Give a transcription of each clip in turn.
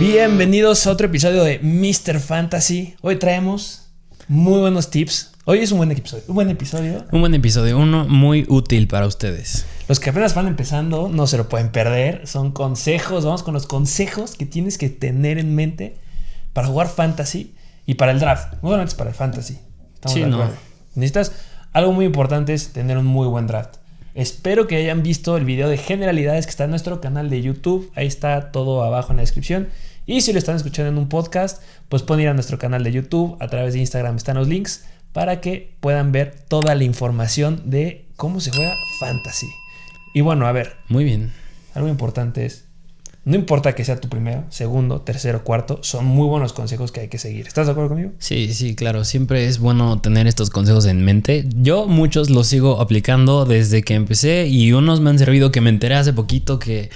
Bienvenidos a otro episodio de Mr. Fantasy. Hoy traemos muy buenos tips. Hoy es un buen episodio. Un buen episodio, uno muy útil para ustedes. Los que apenas van empezando no se lo pueden perder. Son consejos. Vamos con los consejos que tienes que tener en mente para jugar fantasy y para el draft. No solamente es para el fantasy. Estamos de acuerdo. Necesitas algo muy importante, es tener un muy buen draft. Espero que hayan visto el video de generalidades que está en nuestro canal de YouTube. Ahí está todo abajo en la descripción. Y si lo están escuchando en un podcast, pues pueden ir a nuestro canal de YouTube. A través de Instagram están los links para que puedan ver toda la información de cómo se juega fantasy. Y bueno, a ver. Muy bien. Algo importante es, no importa que sea tu primero, segundo, tercero, cuarto, son muy buenos consejos que hay que seguir. ¿Estás de acuerdo conmigo? Sí, claro. Siempre es bueno tener estos consejos en mente. Yo muchos los sigo aplicando desde que empecé y unos me han servido que me enteré hace poquito que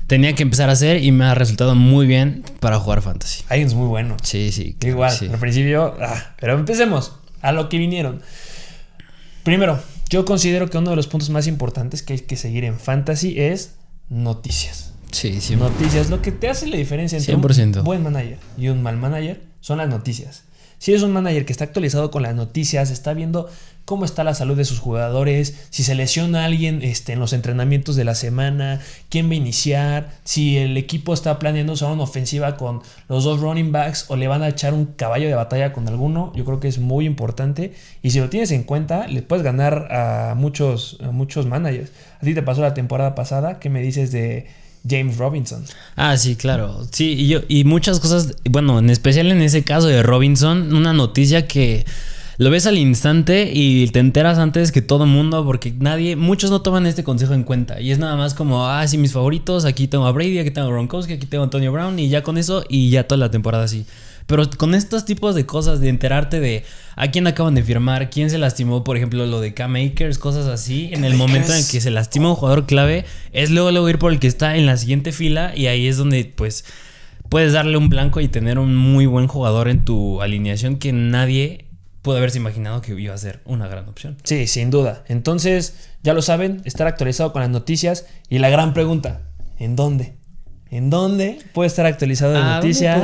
tenía que empezar a hacer y me ha resultado muy bien para jugar fantasy. Hay unos muy buenos. Sí. Claro, igual, sí. Al principio, pero empecemos a lo que vinieron. Primero, yo considero que uno de los puntos más importantes que hay que seguir en fantasy es noticias. Sí. Noticias, lo que te hace la diferencia entre 100%. un buen manager y un mal manager son las noticias. Si eres un manager que está actualizado con las noticias, está viendo cómo está la salud de sus jugadores, si se lesiona alguien en los entrenamientos de la semana, quién va a iniciar, si el equipo está planeando usar una ofensiva con los dos running backs o le van a echar un caballo de batalla con alguno, yo creo que es muy importante. Y si lo tienes en cuenta, le puedes ganar a muchos managers. A ti te pasó la temporada pasada. ¿Qué me dices de James Robinson? Sí, claro. Sí, y muchas cosas, bueno, en especial en ese caso de Robinson, una noticia que lo ves al instante y te enteras antes que todo el mundo, porque muchos no toman este consejo en cuenta. Y es nada más como, sí, mis favoritos, aquí tengo a Brady, aquí tengo a Gronkowski, aquí tengo a Antonio Brown, y ya con eso, y ya toda la temporada así. Pero con estos tipos de cosas, de enterarte de a quién acaban de firmar, quién se lastimó, por ejemplo, lo de Cam Akers, cosas así, en el momento en el que se lastima un jugador clave, es luego ir por el que está en la siguiente fila, y ahí es donde, pues, puedes darle un blanco y tener un muy buen jugador en tu alineación que nadie pudo haberse imaginado que iba a ser una gran opción. Sí, sin duda. Entonces, ya lo saben, estar actualizado con las noticias. Y la gran pregunta, ¿en dónde? ¿En dónde puede estar actualizado de noticias?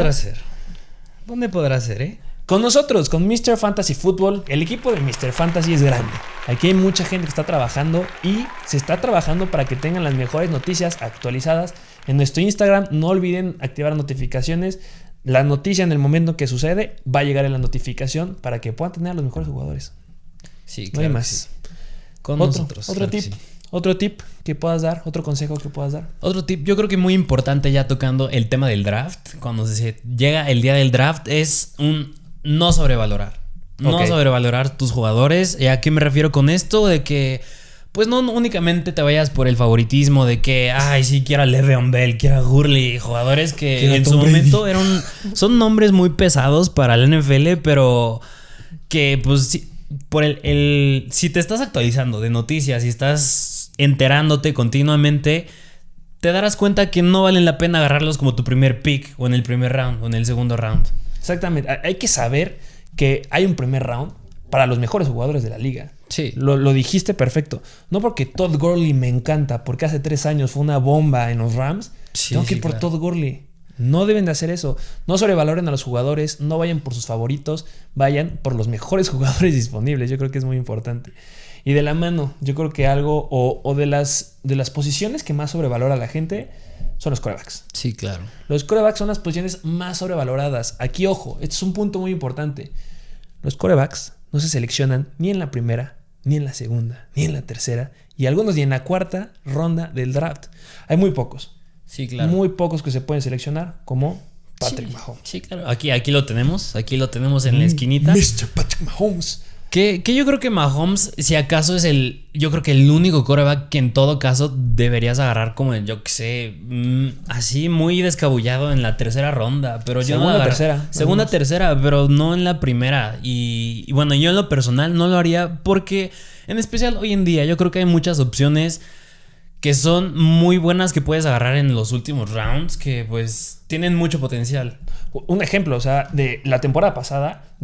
¿Dónde podrá ser, Con nosotros, con Mr. Fantasy Football. El equipo de Mr. Fantasy es grande. Aquí hay mucha gente que está trabajando y se está trabajando para que tengan las mejores noticias actualizadas en nuestro Instagram. No olviden activar notificaciones. La noticia en el momento que sucede va a llegar en la notificación para que puedan tener a los mejores jugadores. Sí, claro. No hay más. Sí. Con nosotros. Otro tip. Sí. Otro tip que puedas dar, otro consejo que puedas dar. Otro tip, yo creo que muy importante, ya tocando el tema del draft, cuando se llega el día del draft, es no sobrevalorar. No sobrevalorar tus jugadores. ¿Y a qué me refiero con esto? De que pues no únicamente te vayas por el favoritismo de que, sí, quiero a Le'Veon Bell, quiero a Gurley, jugadores que en su momento son nombres muy pesados para la NFL, pero que pues si te estás actualizando de noticias y estás enterándote continuamente, te darás cuenta que no valen la pena agarrarlos como tu primer pick o en el primer round o en el segundo round. Exactamente, hay que saber que hay un primer round para los mejores jugadores de la liga. Sí. Lo dijiste perfecto. No porque Todd Gurley me encanta, porque hace 3 años fue una bomba en los Rams, tengo que ir por Todd Gurley. No deben de hacer eso. No sobrevaloren a los jugadores, no vayan por sus favoritos, vayan por los mejores jugadores disponibles. Yo creo que es muy importante. Y de la mano, yo creo que algo o de las posiciones que más sobrevalora la gente son los quarterbacks. Sí, claro. Los quarterbacks son las posiciones más sobrevaloradas. Aquí, ojo, este es un punto muy importante. Los quarterbacks no se seleccionan ni en la primera, ni en la segunda, ni en la tercera, y algunos ni en la cuarta ronda del draft. Hay muy pocos. Sí, claro. Muy pocos que se pueden seleccionar, como Patrick Mahomes. Sí, claro. Aquí lo tenemos. Aquí lo tenemos en la esquinita. Mr. Patrick Mahomes. Que yo creo que Mahomes, si acaso, es yo creo que el único quarterback que en todo caso deberías agarrar como así muy descabullado en la tercera ronda. Pero yo segunda, tercera, pero no en la primera. Y bueno, yo en lo personal no lo haría porque, en especial hoy en día, yo creo que hay muchas opciones que son muy buenas que puedes agarrar en los últimos rounds, que pues tienen mucho potencial. Un ejemplo, de la temporada pasada,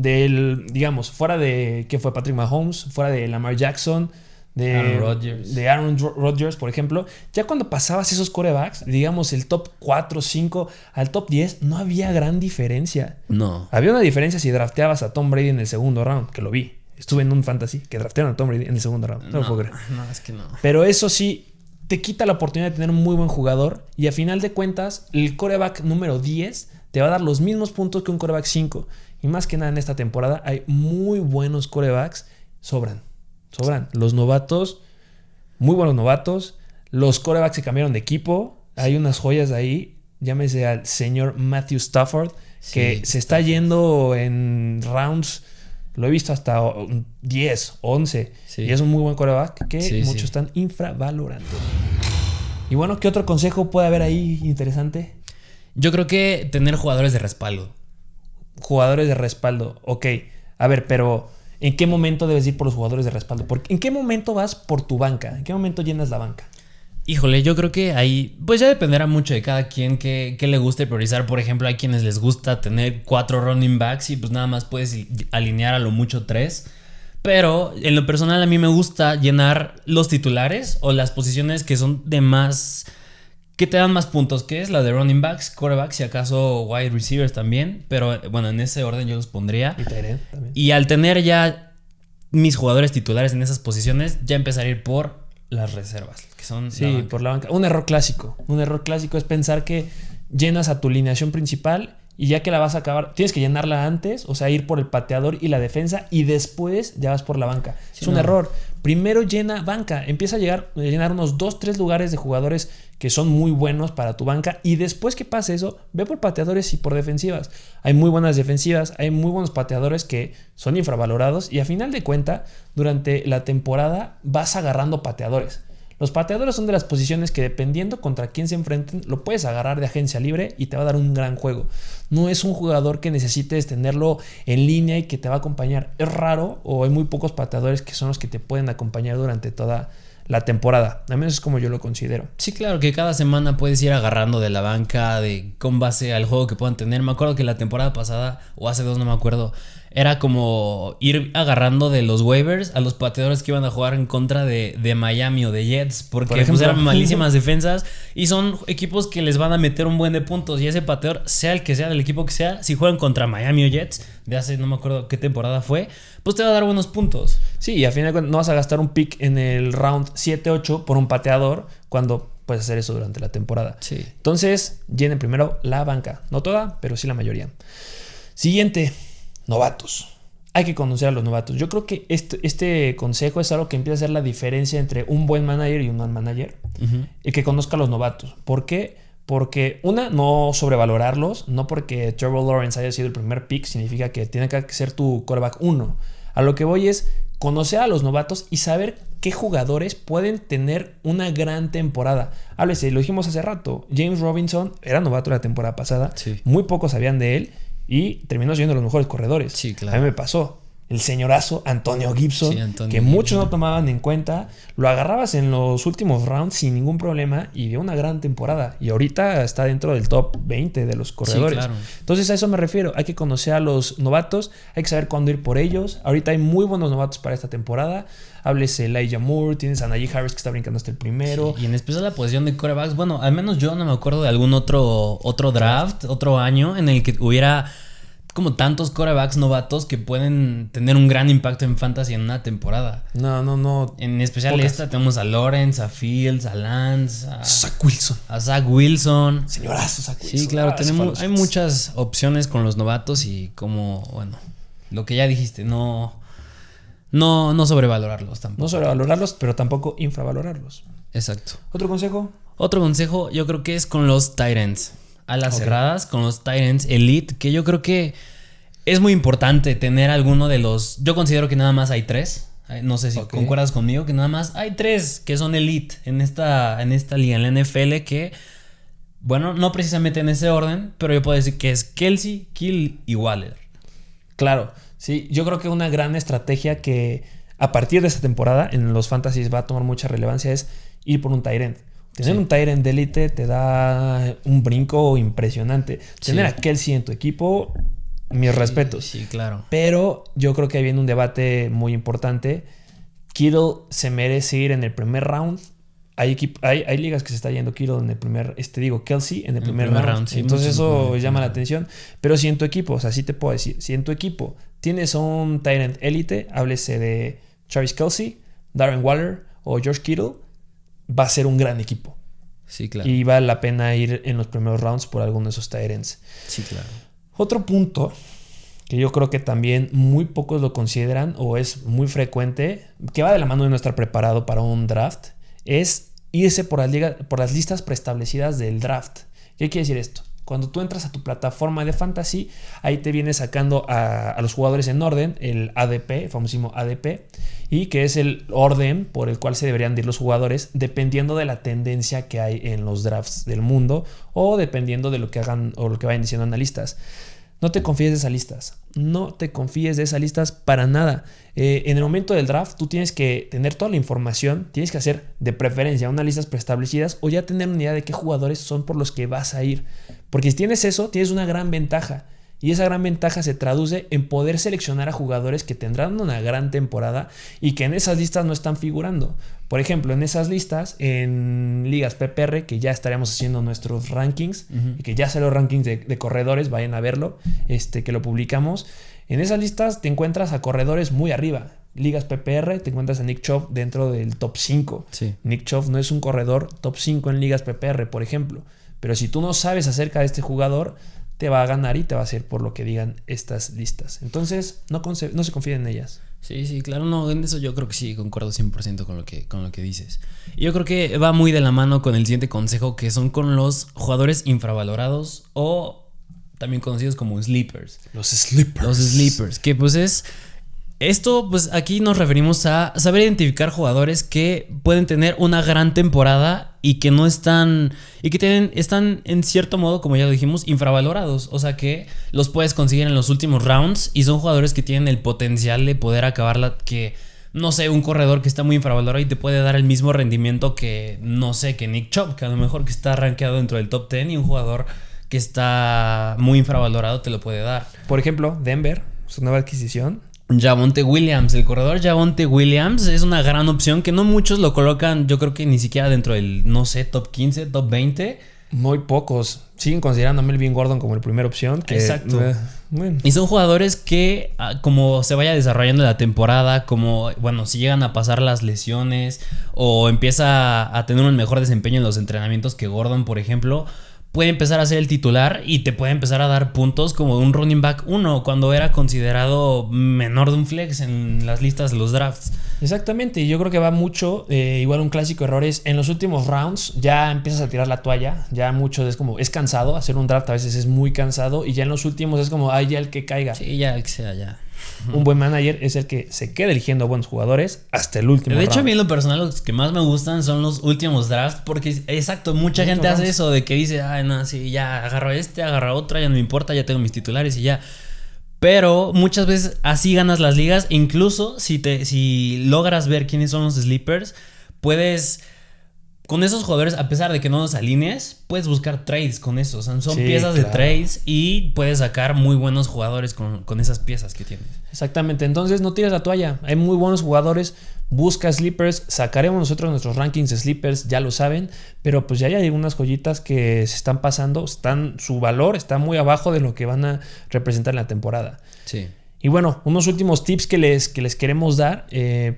fuera de que fue Patrick Mahomes, fuera de Lamar Jackson, de Aaron Rodgers, por ejemplo, ya cuando pasabas esos quarterbacks, digamos el top 4, 5 al top 10, no había gran diferencia. No. Había una diferencia si drafteabas a Tom Brady en el segundo round, que lo vi. Estuve en un fantasy que draftearon a Tom Brady en el segundo round. No lo puedo creer. No, es que no. Pero eso sí, te quita la oportunidad de tener un muy buen jugador y a final de cuentas, el quarterback número 10 te va a dar los mismos puntos que un quarterback 5. Y más que nada en esta temporada hay muy buenos quarterbacks. Sobran. Los novatos, muy buenos novatos. Los quarterbacks se cambiaron de equipo. Hay unas joyas ahí. Llámese al señor Matthew Stafford, que se está yendo en rounds. Lo he visto hasta 10, 11. Sí. Y es un muy buen quarterback que muchos están infravalorando. Y bueno, ¿qué otro consejo puede haber ahí interesante? Yo creo que tener jugadores de respaldo. Jugadores de respaldo, ok. A ver, pero ¿en qué momento debes ir por los jugadores de respaldo? ¿En qué momento vas por tu banca? ¿En qué momento llenas la banca? Híjole, yo creo que ahí pues ya dependerá mucho de cada quien que le guste priorizar. Por ejemplo, hay quienes les gusta tener 4 running backs y pues nada más puedes alinear a lo mucho 3. Pero en lo personal a mí me gusta llenar los titulares o las posiciones que son de más... que te dan más puntos, que es la de running backs, quarterbacks y acaso wide receivers también. Pero bueno, en ese orden yo los pondría. Y tight end también. Y al tener ya mis jugadores titulares en esas posiciones, ya empezar a ir por las reservas, que son sí, por la banca. Un error clásico es pensar que llenas a tu alineación principal y ya que la vas a acabar, tienes que llenarla antes, o sea, ir por el pateador y la defensa y después ya vas por la banca. Sí, es un error. Primero llena banca, empieza a llenar unos 2-3 lugares de jugadores que son muy buenos para tu banca y después que pase eso, ve por pateadores y por defensivas. Hay muy buenas defensivas, hay muy buenos pateadores que son infravalorados y a final de cuenta, durante la temporada vas agarrando pateadores. Los pateadores son de las posiciones que dependiendo contra quién se enfrenten, lo puedes agarrar de agencia libre y te va a dar un gran juego. No es un jugador que necesites tenerlo en línea y que te va a acompañar. Es raro o hay muy pocos pateadores que son los que te pueden acompañar durante toda la temporada. Al menos es como yo lo considero. Sí, claro, que cada semana puedes ir agarrando de la banca con base al juego que puedan tener. Me acuerdo que la temporada pasada, o hace 2, no me acuerdo, era como ir agarrando de los waivers a los pateadores que iban a jugar en contra de Miami o de Jets, porque por ejemplo, pues eran malísimas defensas y son equipos que les van a meter un buen de puntos y ese pateador, sea el que sea, del equipo que sea, si juegan contra Miami o Jets, de hace no me acuerdo qué temporada fue, pues te va a dar buenos puntos. Sí, y al final no vas a gastar un pick en el round 7-8 por un pateador cuando puedes hacer eso durante la temporada. Sí. Entonces, llenen primero la banca. No toda, pero sí la mayoría. Siguiente, novatos. Hay que conocer a los novatos. Yo creo que este consejo es algo que empieza a hacer la diferencia entre un buen manager y un mal manager. El que conozca a los novatos. ¿Por qué? Porque no sobrevalorarlos. No porque Trevor Lawrence haya sido el primer pick significa que tiene que ser tu quarterback 1. A lo que voy es conocer a los novatos y saber qué jugadores pueden tener una gran temporada. Háblese, lo dijimos hace rato. James Robinson era novato la temporada pasada. Sí. Muy pocos sabían de él. Y terminó siendo los mejores corredores. Sí, claro. A mí me pasó. El señorazo Antonio Gibson, que muchos no tomaban en cuenta. Lo agarrabas en los últimos rounds sin ningún problema y dio una gran temporada. Y ahorita está dentro del top 20 de los corredores. Sí, claro. Entonces a eso me refiero. Hay que conocer a los novatos. Hay que saber cuándo ir por ellos. Ahorita hay muy buenos novatos para esta temporada. Háblese Elijah Moore. Tienes a Najee Harris que está brincando hasta el primero. Sí, y en especial la posición de quarterbacks. Bueno, al menos yo no me acuerdo de algún otro draft, otro año en el que hubiera como tantos quarterbacks novatos que pueden tener un gran impacto en fantasy en una temporada. No. En especial pocas. Tenemos a Lawrence, a Fields, a Lance, a Zach Wilson. Señorazo Zach Wilson. Sí, claro, hay muchas opciones con los novatos y como, bueno, lo que ya dijiste, no sobrevalorarlos tampoco. No sobrevalorarlos, pero tampoco infravalorarlos. Exacto. ¿Otro consejo? Otro consejo yo creo que es con los tight ends. A las cerradas, con los tight ends elite, que yo creo que es muy importante tener alguno de los... Yo considero que nada más hay 3. No sé si concuerdas conmigo, que nada más hay 3 que son elite en esta liga, en la NFL, que, bueno, no precisamente en ese orden, pero yo puedo decir que es Kelce, Kill y Waller. Claro, sí, yo creo que una gran estrategia que a partir de esta temporada en los fantasies va a tomar mucha relevancia es ir por un tight end. Tener un tight end de élite te da un brinco impresionante. Tener a Kelce en tu equipo, mis respetos. Sí, claro. Pero yo creo que ahí viene un debate muy importante. Kittle se merece ir en el primer round. Hay ligas que se está yendo Kittle en el primer, Kelsey en el primer round. Sí, entonces eso llama la atención. Pero si en tu equipo, o sea, sí te puedo decir, si en tu equipo tienes un tight end élite, háblese de Travis Kelsey, Darren Waller o George Kittle, va a ser un gran equipo. Sí, claro. Y vale la pena ir en los primeros rounds por alguno de esos tight ends. Sí, claro. Otro punto que yo creo que también muy pocos lo consideran o es muy frecuente, que va de la mano de no estar preparado para un draft, es irse por las listas preestablecidas del draft. ¿Qué quiere decir esto? Cuando tú entras a tu plataforma de fantasy, ahí te viene sacando a los jugadores en orden, el ADP, el famosísimo ADP, y que es el orden por el cual se deberían de ir los jugadores dependiendo de la tendencia que hay en los drafts del mundo o dependiendo de lo que hagan o lo que vayan diciendo analistas. No te confíes de esas listas. No te confíes de esas listas para nada. En el momento del draft, tú tienes que tener toda la información. Tienes que hacer de preferencia unas listas preestablecidas o ya tener una idea de qué jugadores son por los que vas a ir. Porque si tienes eso, tienes una gran ventaja. Y esa gran ventaja se traduce en poder seleccionar a jugadores que tendrán una gran temporada y que en esas listas no están figurando. Por ejemplo, en esas listas, en ligas PPR, que ya estaremos haciendo nuestros rankings, y que ya salió rankings de corredores, vayan a verlo, que lo publicamos. En esas listas te encuentras a corredores muy arriba. Ligas PPR, te encuentras a Nick Chubb dentro del top 5. Sí. Nick Chubb no es un corredor top 5 en ligas PPR, por ejemplo. Pero si tú no sabes acerca de este jugador, te va a ganar y te va a hacer por lo que digan estas listas. Entonces, no se confíen en ellas. Sí, claro, no, en eso yo creo que sí, concuerdo 100% con lo que dices. Y yo creo que va muy de la mano con el siguiente consejo, que son con los jugadores infravalorados o también conocidos como sleepers. Los sleepers, que pues es... Esto, pues aquí nos referimos a saber identificar jugadores que pueden tener una gran temporada y que no están... y que están en cierto modo, como ya lo dijimos, infravalorados. O sea que los puedes conseguir en los últimos rounds y son jugadores que tienen el potencial de poder acabarla, que... no sé, un corredor que está muy infravalorado y te puede dar el mismo rendimiento que, no sé, que Nick Chubb, que a lo mejor que está rankeado dentro del top 10 y un jugador que está muy infravalorado te lo puede dar. Por ejemplo, Denver, su nueva adquisición. Javonte Williams, el corredor Javonte Williams es una gran opción que no muchos lo colocan, yo creo que ni siquiera dentro del, no sé, top 15, top 20. Muy pocos. Siguen considerando a Melvin Gordon como la primera opción. Exacto. Bueno. Y son jugadores que, como se vaya desarrollando la temporada, como, bueno, si llegan a pasar las lesiones o empieza a tener un mejor desempeño en los entrenamientos que Gordon, por ejemplo, puede empezar a ser el titular y te puede empezar a dar puntos como un running back 1 cuando era considerado menor de un flex en las listas de los drafts. Exactamente, y yo creo que va mucho, igual un clásico error es en los últimos rounds ya empiezas a tirar la toalla, ya mucho es cansado, hacer un draft a veces es muy cansado y ya en los últimos es como, ya el que caiga. Sí, ya el que sea, ya. Un buen manager es el que se queda eligiendo buenos jugadores hasta el último round. De hecho, round. a mí en lo personal los que más me gustan son los últimos drafts porque, exacto, mucha gente hace eso de que dice, no, sí, ya agarro agarro otra, ya no me importa, ya tengo mis titulares y ya. Pero muchas veces así ganas las ligas. Incluso si logras ver quiénes son los sleepers, puedes... Con esos jugadores, a pesar de que no los alinees, puedes buscar trades con esos. Son sí, piezas de trades y puedes sacar muy buenos jugadores con esas piezas que tienes. Exactamente. Entonces no tires la toalla. Hay muy buenos jugadores. Busca sleepers. Sacaremos nosotros nuestros rankings de sleepers, ya lo saben. Pero pues ya hay unas joyitas que se están pasando. Su valor está muy abajo de lo que van a representar en la temporada. Sí. Y bueno, unos últimos tips que les queremos dar,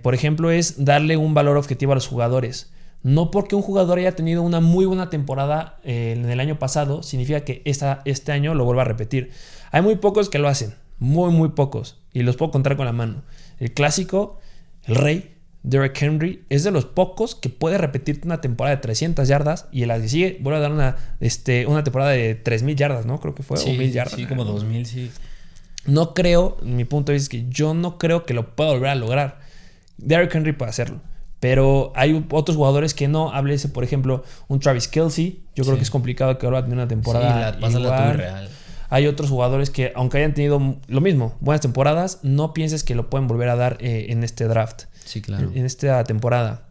por ejemplo, es darle un valor objetivo a los jugadores. No porque un jugador haya tenido una muy buena temporada en el año pasado, significa que este año lo vuelva a repetir. Hay muy pocos que lo hacen, muy pocos, y los puedo contar con la mano. El clásico, el rey, Derrick Henry, es de los pocos que puede repetirte una temporada de 300 yardas y el que sigue vuelve a dar una temporada de 3,000 yardas, ¿no? Creo que fue, sí, o 1,000 yardas. Sí, como 2,000, sí. No creo, mi punto de vista es que yo no creo que lo pueda volver a lograr. Derrick Henry puede hacerlo. Pero hay otros jugadores que no. Háblese, por ejemplo, un Travis Kelce. Yo creo que es complicado que ahora va a tener una temporada igual. Real. Hay otros jugadores que, aunque hayan tenido lo mismo, buenas temporadas, no pienses que lo pueden volver a dar en este draft. Sí, claro. En esta temporada.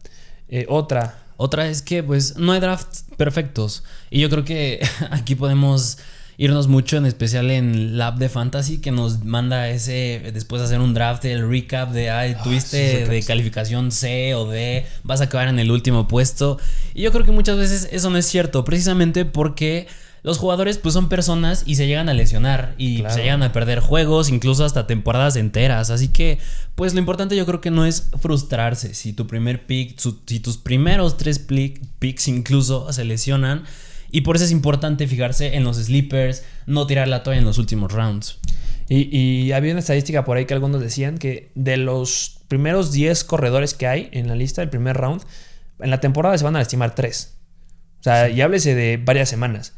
Otra es que, pues, no hay drafts perfectos. Y yo creo que aquí podemos irnos mucho, en especial en la app de Fantasy, que nos manda después de hacer un draft, el recap de, tuviste de calificación C o D, vas a acabar en el último puesto. Y yo creo que muchas veces eso no es cierto, precisamente porque los jugadores pues son personas y se llegan a lesionar y se llegan a perder juegos, incluso hasta temporadas enteras. Así que pues lo importante yo creo que no es frustrarse si tu primer pick, si tus primeros 3 picks incluso se lesionan. Y por eso es importante fijarse en los sleepers, no tirar la toalla en los últimos rounds. Y había una estadística por ahí que algunos decían que de los primeros 10 corredores que hay en la lista del primer round, en la temporada se van a lastimar 3. O sea, y háblese de varias semanas.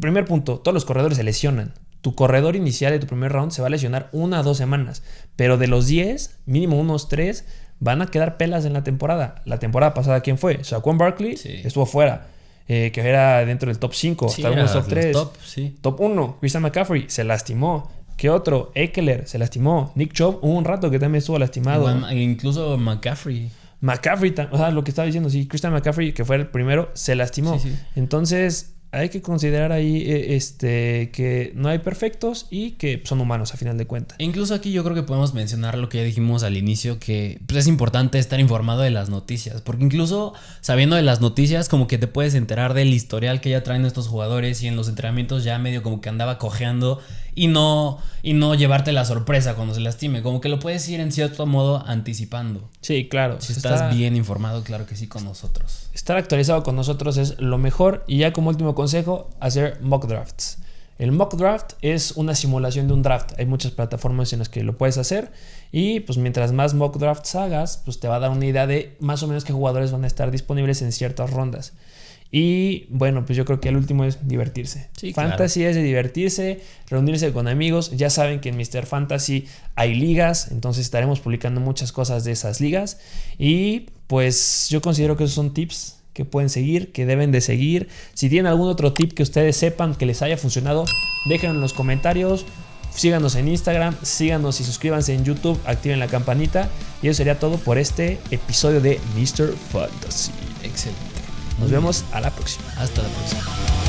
Primer punto, todos los corredores se lesionan. Tu corredor inicial de tu primer round se va a lesionar 1 a 2 semanas. Pero de los 10, mínimo unos 3 van a quedar pelas en la temporada. La temporada pasada, ¿quién fue? Saquon Barkley estuvo fuera. Que era dentro del top 5, hasta algunos top 3. Top 1, Christian McCaffrey se lastimó. ¿Qué otro? Ekeler se lastimó. Nick Chubb hubo un rato que también estuvo lastimado. Incluso McCaffrey, o sea, lo que estaba diciendo, sí, Christian McCaffrey, que fue el primero, se lastimó. Entonces, hay que considerar ahí que no hay perfectos y que son humanos a final de cuentas. Incluso aquí yo creo que podemos mencionar lo que ya dijimos al inicio, que pues, es importante estar informado de las noticias, porque incluso sabiendo de las noticias como que te puedes enterar del historial que ya traen estos jugadores, y en los entrenamientos ya medio como que andaba cojeando y no llevarte la sorpresa cuando se lastime, como que lo puedes ir en cierto modo anticipando. Sí, claro. Si estás bien informado, claro que sí, con nosotros. Estar actualizado con nosotros es lo mejor. Y ya como último consejo, hacer mock drafts. El mock draft es una simulación de un draft. Hay muchas plataformas en las que lo puedes hacer. Y pues mientras más mock drafts hagas, pues te va a dar una idea de más o menos qué jugadores van a estar disponibles en ciertas rondas. Y bueno, pues yo creo que el último es divertirse. Sí, Fantasy es de divertirse, reunirse con amigos. Ya saben que en Mr. Fantasy hay ligas, entonces estaremos publicando muchas cosas de esas ligas. Y pues yo considero que esos son tips que pueden seguir, que deben de seguir. Si tienen algún otro tip que ustedes sepan que les haya funcionado, déjenlo en los comentarios. Síganos en Instagram, síganos y suscríbanse en YouTube, activen la campanita. Y eso sería todo por este episodio de Mr. Fantasy. Excelente. Nos vemos a la próxima. Hasta la próxima.